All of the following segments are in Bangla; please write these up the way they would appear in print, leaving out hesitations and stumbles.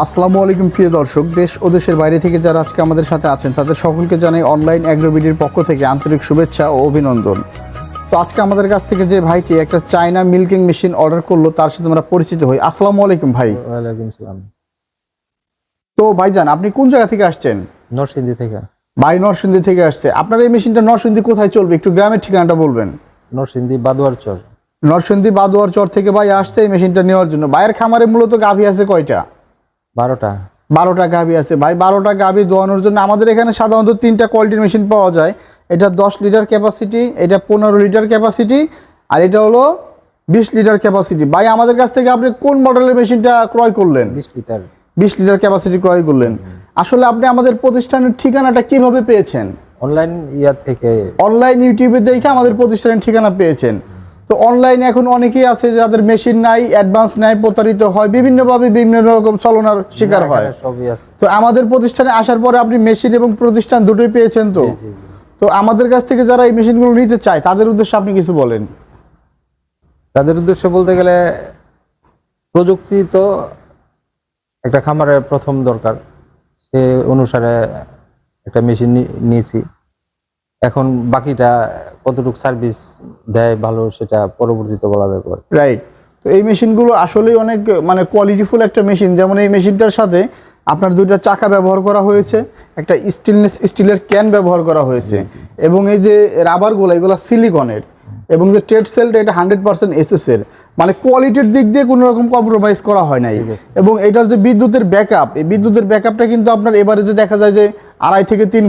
আসসালামু আলাইকুম প্রিয় দর্শক, দেশ ও দেশের বাইরে থেকে যারা আজকে আমাদের সাথে আছেন তাদের সকলকে জানাই অনলাইন অ্যাগ্রোবিডির পক্ষ থেকে আন্তরিক শুভেচ্ছা ও অভিনন্দন। তো আজকে আমাদের কাছ থেকে যে ভাইটি একটা চায়না মিল্কিং মেশিন অর্ডার করলো তার সাথে আমরা পরিচিত হই। আসসালামু আলাইকুম ভাই। ওয়ালাইকুম সালাম। তো ভাইজান, আপনি কোন জায়গা থেকে আসছেন? নরসিংদী থেকে। ভাই নরসিংদী থেকে আসছে। আপনার এই মেশিনটা নরসিংদী কোথায় চলবে, একটু গ্রামের ঠিকানাটা বলবেন? নরসিংদী বাদুয়ার চর। নরসিংদী বাদুয়ার চর থেকে ভাই আসছে এই মেশিনটা নেওয়ার জন্য। ভাইয়ের খামারে মূলত গাভী আছে কয়টা? 12টা। 12টা গাভী আছে ভাই। 12টা গাভী দোয়ানোর জন্য আমাদের এখানে সাধারণত 3টা কোয়ালিটির মেশিন পাওয়া যায়। এটা 10 লিটার ক্যাপাসিটি, এটা 15 লিটার ক্যাপাসিটি, আর এটা হলো 20 লিটার ক্যাপাসিটি। ভাই আমাদের কাছ থেকে আপনি কোন মডেলের মেশিনটা ক্রয় করলেন? 20 লিটার। 20 লিটার ক্যাপাসিটি ক্রয় করলেন। আসলে আপনি আমাদের প্রতিষ্ঠানের ঠিকানাটা কিভাবে পেয়েছেন? অনলাইন থেকে। অনলাইন ইউটিউবে দেখে আমাদের প্রতিষ্ঠানের ঠিকানা পেয়েছেন। তো অনলাইনে এখন অনেকেই আছে যাদের মেশিন নাই, অ্যাডভান্স নাই, প্রতারিত হয়, বিভিন্নভাবে বিভিন্ন রকম ছলনার শিকার হয়। সবই আছে। তো আমাদের প্রতিষ্ঠানে আসার পরে আপনি মেশিন এবং প্রতিষ্ঠান দুটোই পেয়েছেন। তো জি, জি, জি। তো আমাদের কাছ থেকে যারা এই মেশিনগুলো নিতে চায় তাদের উদ্দেশ্যে আপনি কিছু বলেন। তাদের উদ্দেশ্যে বলতে গেলে প্রযুক্তি তো একটা খামারের প্রথম দরকার, সে অনুসারে একটা মেশিন নিয়েছি। এখন বাকিটা কতটুকু সার্ভিস দেয় ভালো সেটা পরবর্তীতে বলা যাবে। রাইট। তো এই মেশিনগুলো আসলেই অনেক কোয়ালিটিফুল একটা মেশিন। যেমন এই মেশিনটার সাথে আপনার 2টা চাকা ব্যবহার করা হয়েছে, একটা স্টিলের ক্যান ব্যবহার করা হয়েছে, এবং এই যে রাবারগুলো এগুলো সিলিকনের, এবং যে ট্রেড সেলটা এটা 100% এসএস এর। মানে কোয়ালিটির দিক দিয়ে কোনো রকম কম্প্রোমাইজ করা হয় নাই। এবং এটার যে বিদ্যুতের ব্যাকআপ, এই বিদ্যুতের ব্যাকআপটা কিন্তু আপনার এভারেজে দেখা যায় যে 2.5 থেকে 3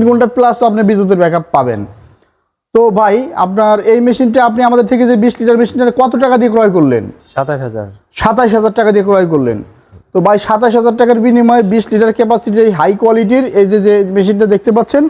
ঘন্টা প্লাস আপনি বিদ্যুতের ব্যাকআপ পাবেন। তো ভাই আপনার এই মেশিনটা আপনি আমাদের থেকে যে 20 লিটার মেশিনটা কত টাকা দিয়ে ক্রয় করলেন? 27,000। 27,000 টাকা দিয়ে ক্রয় করলেন। তো ভাই 27,000 টাকার বিনিময়ে 20 লিটার ক্যাপাসিটির এই হাই কোয়ালিটির এই যে মেশিনটা দেখতে পাচ্ছেন,